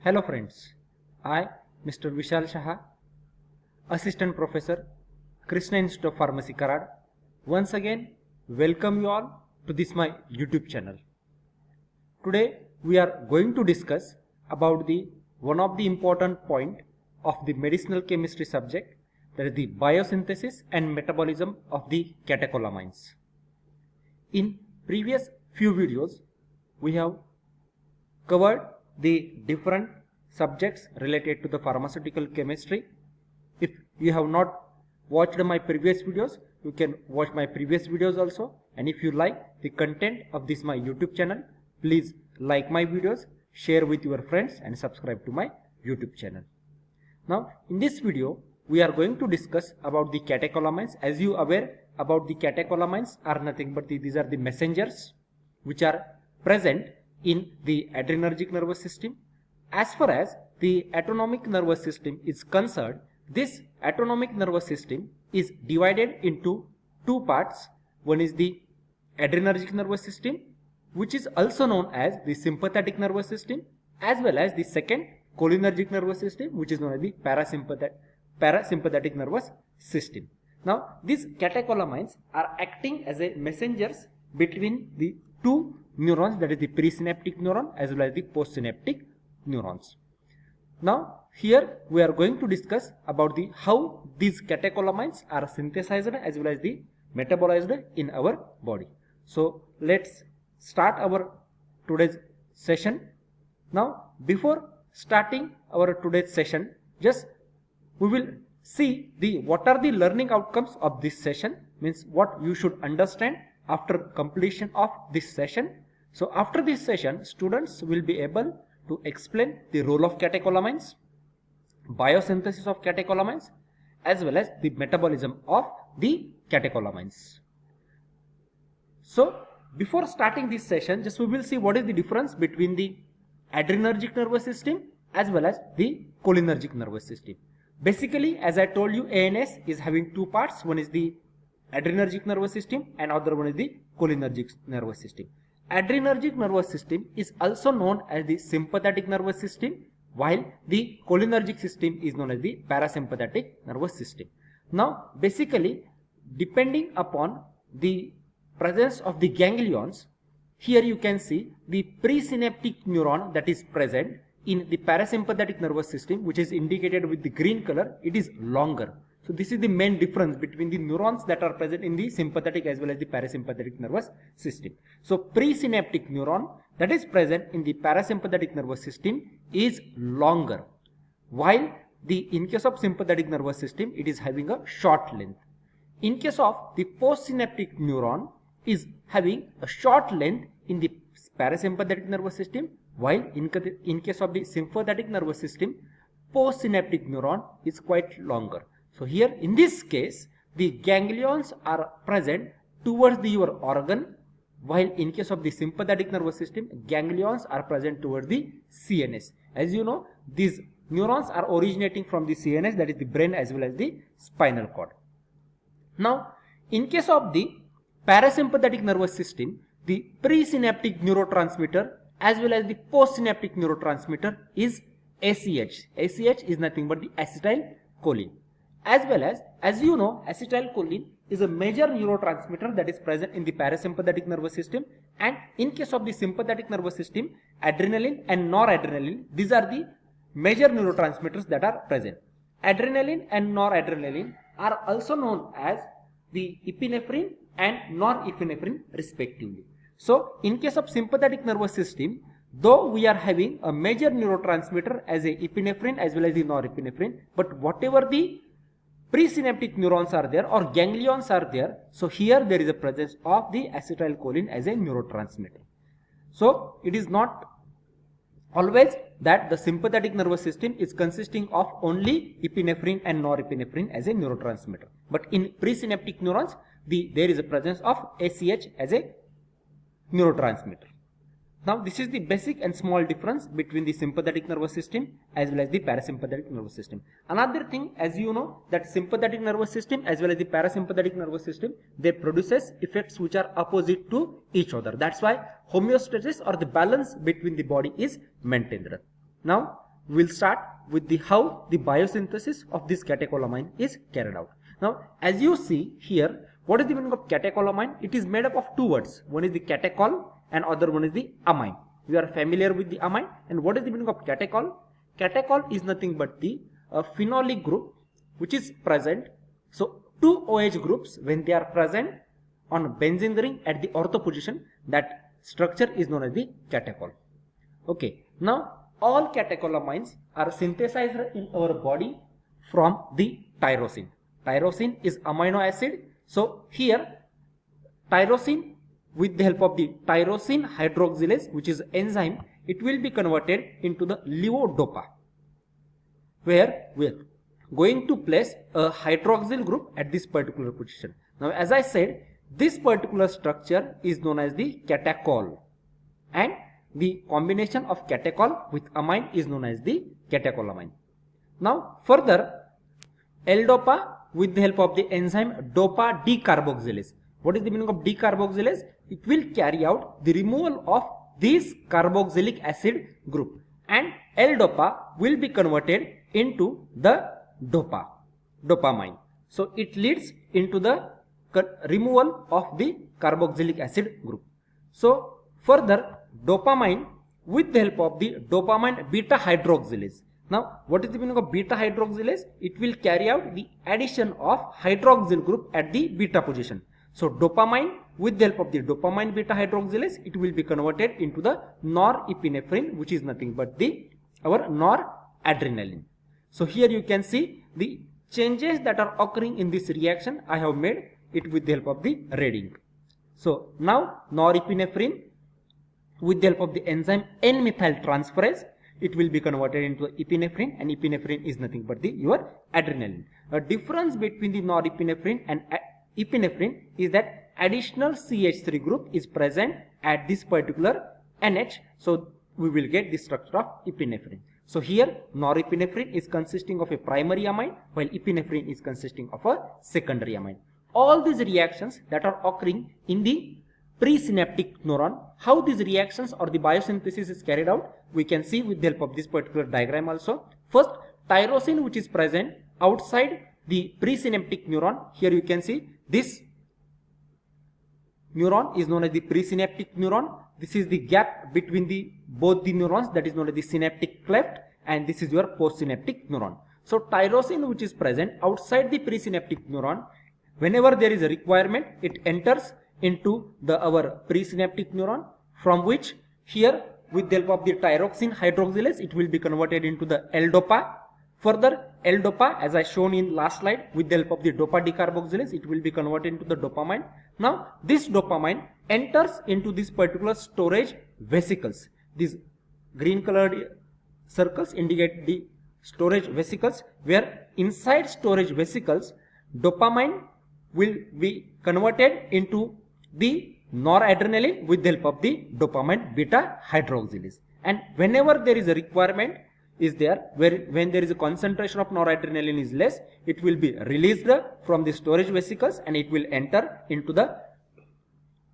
Hello friends, I, Mr. Vishal Shah, Assistant Professor, Krishna Institute of Pharmacy, Karad, once again welcome you all to this my YouTube channel. Today we are going to discuss about the one of the important point of the medicinal chemistry subject, that is the biosynthesis and metabolism of the catecholamines. In previous few videos we have covered the different subjects related to the pharmaceutical chemistry. If you have not watched my previous videos, you can watch my previous videos also, and if you like the content of this my YouTube channel, please like my videos, share with your friends and subscribe to my YouTube channel. Now in this video we are going to discuss about the catecholamines. As you are aware about the catecholamines are nothing but these are the messengers which are present in the adrenergic nervous system. As far as the autonomic nervous system is concerned, this autonomic nervous system is divided into two parts. One is the adrenergic nervous system, which is also known as the sympathetic nervous system, as well as the second cholinergic nervous system, which is known as the parasympathetic nervous system. Now these catecholamines are acting as a messengers between the two neurons, that is the presynaptic neuron as well as the postsynaptic neurons. Now here we are going to discuss about the how these catecholamines are synthesized as well as the metabolized in our body. So let's start our today's session. Now before starting our today's session, just we will see the what are the learning outcomes of this session, means what you should understand after completion of this session. So after this session, students will be able to explain the role of catecholamines, biosynthesis of catecholamines, as well as the metabolism of the catecholamines. So before starting this session, just we will see what is the difference between the adrenergic nervous system as well as the cholinergic nervous system. Basically, as I told you, ANS is having two parts. One is the adrenergic nervous system and other one is the cholinergic nervous system. Adrenergic nervous system is also known as the sympathetic nervous system, while the cholinergic system is known as the parasympathetic nervous system. Now basically, depending upon the presence of the ganglions, here you can see the presynaptic neuron that is present in the parasympathetic nervous system, which is indicated with the green color, it is longer. So this is the main difference between the neurons that are present in the sympathetic as well as the parasympathetic nervous system. So presynaptic neuron that is present in the parasympathetic nervous system is longer, while in case of sympathetic nervous system it is having a short length. In case of the postsynaptic neuron is having a short length in the parasympathetic nervous system, while in case of the sympathetic nervous system, postsynaptic neuron is quite longer. So here in this case, the ganglions are present towards your organ, while in case of the sympathetic nervous system, ganglions are present towards the CNS. As you know, these neurons are originating from the CNS, that is the brain as well as the spinal cord. Now in case of the parasympathetic nervous system, the presynaptic neurotransmitter as well as the postsynaptic neurotransmitter is ACH. ACH is nothing but the acetylcholine. As well as you know, acetylcholine is a major neurotransmitter that is present in the parasympathetic nervous system, and in case of the sympathetic nervous system, adrenaline and noradrenaline, these are the major neurotransmitters that are present. Adrenaline and noradrenaline are also known as the epinephrine and norepinephrine respectively. So in case of sympathetic nervous system, though we are having a major neurotransmitter as a epinephrine as well as the norepinephrine, but whatever the presynaptic neurons are there or ganglions are there, so here there is a presence of the acetylcholine as a neurotransmitter. So it is not always that the sympathetic nervous system is consisting of only epinephrine and norepinephrine as a neurotransmitter, but in presynaptic neurons there is a presence of ACH as a neurotransmitter. Now this is the basic and small difference between the sympathetic nervous system as well as the parasympathetic nervous system. Another thing, as you know, that sympathetic nervous system as well as the parasympathetic nervous system, they produces effects which are opposite to each other. That's why homeostasis or the balance between the body is maintained. Now we'll start with the how the biosynthesis of this catecholamine is carried out. Now, as you see here, what is the meaning of catecholamine? It is made up of two words. One is the catechol and other one is the amine. We are familiar with the amine. And what is the meaning of catechol? Catechol is nothing but the phenolic group which is present. So, two OH groups, when they are present on benzene ring at the ortho position, that structure is known as the catechol. Okay. Now, all catecholamines are synthesized in our body from the tyrosine. Tyrosine is amino acid. So, here tyrosine, with the help of the tyrosine hydroxylase, which is enzyme, it will be converted into the levodopa, where we are going to place a hydroxyl group at this particular position. Now, as I said, this particular structure is known as the catechol, and the combination of catechol with amine is known as the catecholamine. Now, further, L-dopa with the help of the enzyme dopa decarboxylase. What is the meaning of decarboxylase? It will carry out the removal of this carboxylic acid group, and L-dopa will be converted into the dopamine. So, it leads into the removal of the carboxylic acid group. So, further, dopamine with the help of the dopamine beta hydroxylase. Now, what is the meaning of beta hydroxylase? It will carry out the addition of hydroxyl group at the beta position. So, dopamine with the help of the dopamine beta hydroxylase, it will be converted into the norepinephrine, which is nothing but our noradrenaline. So, here you can see the changes that are occurring in this reaction. I have made it with the help of the red ink. So, now norepinephrine with the help of the enzyme N-methyltransferase, it will be converted into epinephrine, and epinephrine is nothing but your adrenaline. A difference between the norepinephrine and epinephrine is that additional CH3 group is present at this particular NH. So, we will get the structure of epinephrine. So, here norepinephrine is consisting of a primary amine, while epinephrine is consisting of a secondary amine. All these reactions that are occurring in the presynaptic neuron, how these reactions or the biosynthesis is carried out, we can see with the help of this particular diagram also. First, tyrosine which is present outside the presynaptic neuron. Here you can see this neuron is known as the presynaptic neuron. This is the gap between both the neurons, that is known as the synaptic cleft, and this is your postsynaptic neuron. So, tyrosine which is present outside the presynaptic neuron, whenever there is a requirement, it enters into our presynaptic neuron, from which here with the help of the tyrosine hydroxylase, it will be converted into the L-dopa. Further, L-dopa, as I shown in last slide, with the help of the dopa decarboxylase, it will be converted into the dopamine. Now, this dopamine enters into this particular storage vesicles. These green colored circles indicate the storage vesicles, where inside storage vesicles, dopamine will be converted into the noradrenaline with the help of the dopamine beta hydroxylase. And whenever there is a requirement is there, when there is a concentration of noradrenaline is less, it will be released from the storage vesicles and it will enter into the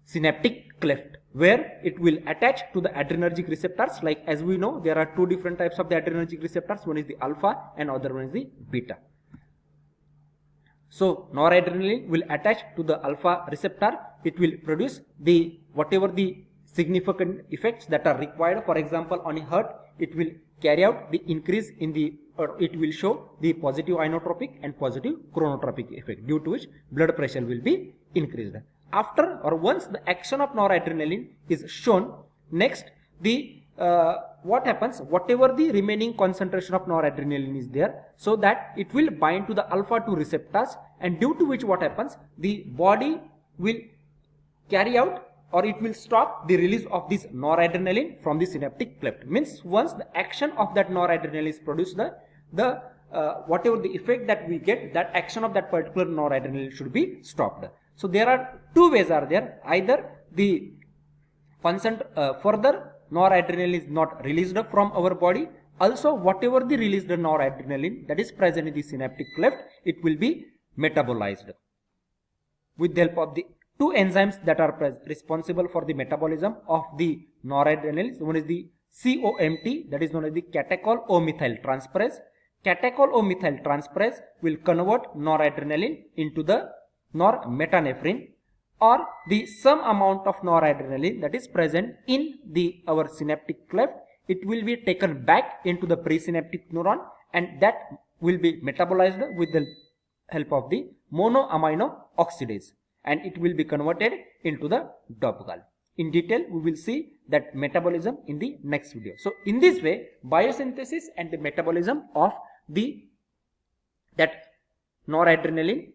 synaptic cleft, where it will attach to the adrenergic receptors. Like as we know, there are two different types of the adrenergic receptors. One is the alpha and other one is the beta. So, noradrenaline will attach to the alpha receptor. It will produce whatever the significant effects that are required. For example, on a heart, it will carry out the increase in it will show the positive inotropic and positive chronotropic effect, due to which blood pressure will be increased. After or once the action of noradrenaline is shown, next what happens, whatever the remaining concentration of noradrenaline is there, so that it will bind to the alpha 2 receptors, and due to which what happens, the body will carry out or it will stop the release of this noradrenaline from the synaptic cleft. Means once the action of that noradrenaline is produced, whatever the effect that we get, that action of that particular noradrenaline should be stopped. So there are two ways are there. Either the further noradrenaline is not released from our body. Also, whatever the released noradrenaline that is present in the synaptic cleft, it will be metabolized with the help of the two enzymes that are responsible for the metabolism of the noradrenaline. One is the COMT, that is known as the catechol O-methyl transferase. Catechol O-methyl transferase will convert noradrenaline into the normetanephrine, or the some amount of noradrenaline that is present in the our synaptic cleft, it will be taken back into the presynaptic neuron, and that will be metabolized with the help of the monoamino oxidase, and it will be converted into the Dobgal. In detail, we will see that metabolism in the next video. So in this way, biosynthesis and the metabolism of that noradrenaline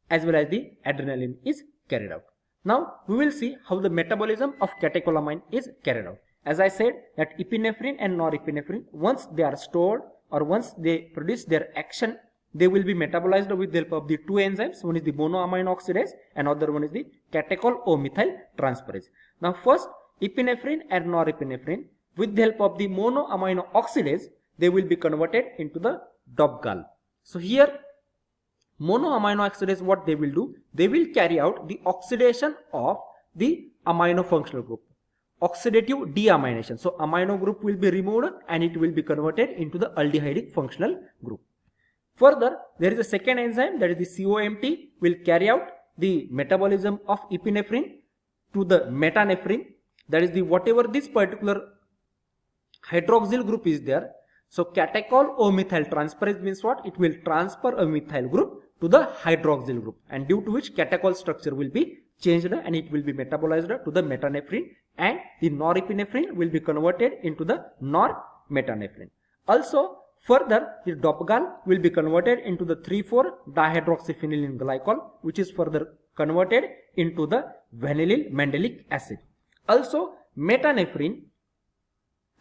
as well as the adrenaline is carried out. Now we will see how the metabolism of catecholamine is carried out. As I said, that epinephrine and norepinephrine, once they are stored or once they produce their action, they will be metabolized with the help of the two enzymes. One is the monoamino oxidase, and other one is the catechol O-methyl transferase. Now first, epinephrine and norepinephrine, with the help of the monoamino oxidase, they will be converted into the Dobgal. So here, monoamino oxidase, what they will do, they will carry out the oxidation of the amino functional group, oxidative deamination. So amino group will be removed and it will be converted into the aldehydic functional group. Further, there is a second enzyme, that is the COMT, will carry out the metabolism of epinephrine to the metanephrine, that is the whatever this particular hydroxyl group is there. So catechol O-methyl transferase means what? It will transfer a methyl group to the hydroxyl group, and due to which catechol structure will be changed and it will be metabolized to the metanephrine, and the norepinephrine will be converted into the normetanephrine. Also, further, the Dobgal will be converted into the 3,4-dihydroxyphenylene glycol, which is further converted into the vanillyl mandelic acid. Also, metanephrine,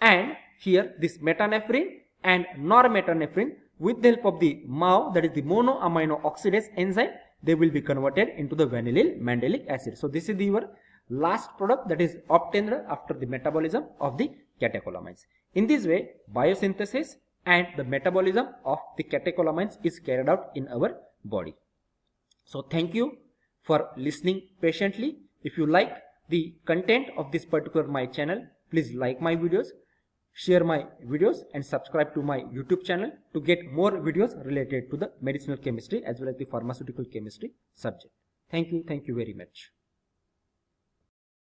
and here this metanephrine and normetanephrine, with the help of the MAO, that is the monoamino oxidase enzyme, they will be converted into the vanillyl mandelic acid. So this is your last product that is obtained after the metabolism of the catecholamines. In this way, biosynthesis and the metabolism of the catecholamines is carried out in our body. So thank you for listening patiently. If you like the content of this particular my channel, please like my videos, share my videos, and subscribe to my YouTube channel to get more videos related to the medicinal chemistry as well as the pharmaceutical chemistry subject. Thank you very much.